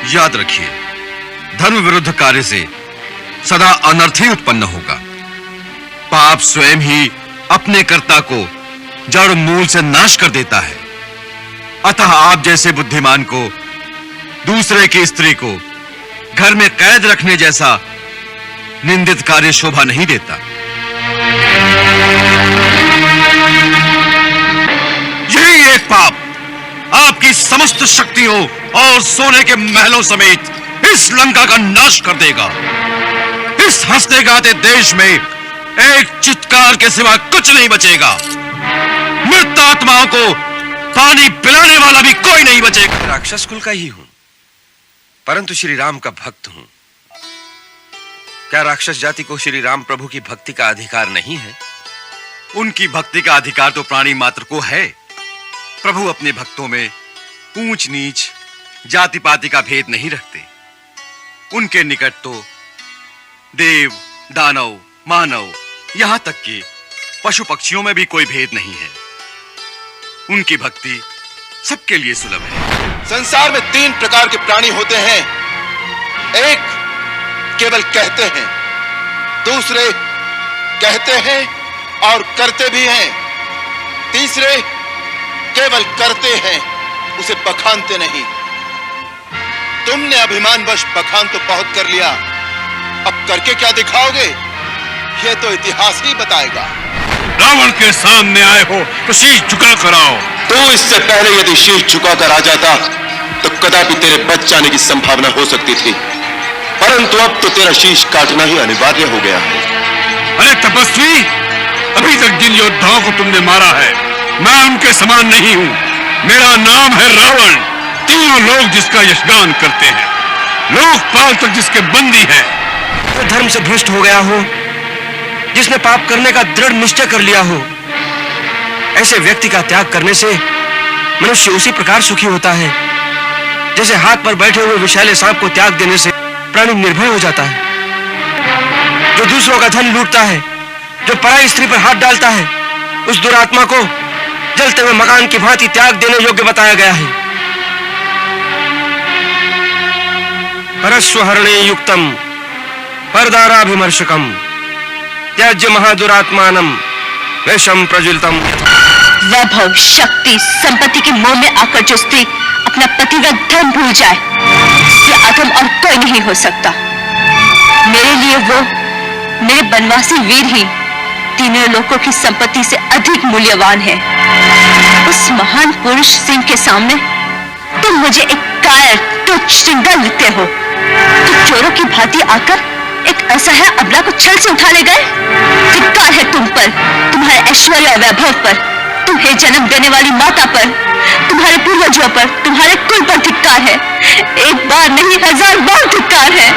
याद रखिए, धर्म विरुद्ध कार्य से सदा अनर्थ ही उत्पन्न होगा। पाप स्वयं ही अपने कर्ता को जड़ मूल से नाश कर देता है। अतः आप जैसे बुद्धिमान को दूसरे की स्त्री को घर में कैद रखने जैसा निंदित कार्य शोभा नहीं देता। यही एक पाप आपकी समस्त शक्तियों और सोने के महलों समेत इस लंका का नाश कर देगा। इस हंसते गाते देश में एक चित्कार के सिवा कुछ नहीं बचेगा। मृत आत्माओं को पानी पिलाने वाला भी कोई नहीं बचेगा। राक्षस कुल का ही हूं, परंतु श्री राम का भक्त हूं। क्या राक्षस जाति को श्री राम प्रभु की भक्ति का अधिकार नहीं है? उनकी भक्ति का अधिकार तो प्राणी मात्र को है। प्रभु अपने भक्तों में ऊंच नीच जाति पाति का भेद नहीं रखते। उनके निकट तो देव, दानव, मानव, यहां तक कि पशु पक्षियों में भी कोई भेद नहीं है। उनकी भक्ति सबके लिए सुलभ है। संसार में 3 प्रकार के प्राणी होते हैं। एक केवल कहते हैं, दूसरे कहते हैं और करते भी हैं, तीसरे केवल करते हैं, उसे बखानते नहीं। तुमने अभिमानवश बखान तो बहुत कर लिया, अब करके क्या दिखाओगे, यह तो इतिहास ही बताएगा। रावण के सामने आए हो तो शीश झुका कर आओ। तो इससे पहले यदि शीश झुकाकर आ जाता तो कदापि तेरे बच जाने की संभावना हो सकती थी, परंतु अब तो तेरा शीश काटना ही अनिवार्य हो गया है। अरे तपस्वी, अभी तक जिन योद्धाओं को तुमने मारा है, मैं उनके समान नहीं हूं। मेरा नाम है रावण। तीनों लोग जिसका यशगान करते हैं, लोकपाल तक जिसके बंदी है। तो धर्म से भ्रष्ट हो गया हो, जिसने पाप करने का दृढ़ निश्चय कर लिया हो, ऐसे व्यक्ति का त्याग करने से मनुष्य उसी प्रकार सुखी होता है जैसे हाथ पर बैठे हुए विषैले सांप को त्याग देने से प्राणी निर्भय हो जाता है। जो दूसरों का धन लूटता है, जो पराई स्त्री पर हाथ डालता है, उस दुरात्मा को जलते हुए मकान की भांति त्याग देने योग्य बताया गया है। परस्वहरणे युक्तम परदाराभिमर्शकम त्याज्य महादुरात्मानम वेशम प्रज्वलितम। वैभव, शक्ति, संपत्ति के मोह में आकर जो स्त्री अपना पतिव्रत धर्म भूल जाए, उससे अधम और कोई नहीं हो सकता। मेरे लिए वो मेरे बनवासी वीर ही तीनों लोकों की संपत्ति से अधिक मूल्यवान है। उस महान पुरुष सिंह के सामने तुम मुझे एक कायर, तुच्छ, श्रृंगार लगते हो। तो चोरों की भांति आकर एक असहाय अबला को छल से उठा ले गए। धिक्कार है तुम पर, तुम्हारे ऐश्वर्य और वैभव पर, तुम्हें जन्म देने वाली माता पर, तुम्हारे पूर्वजों पर, तुम्हारे कुल पर धिक्कार है। एक बार नहीं, 1000 बार धिक्कार है।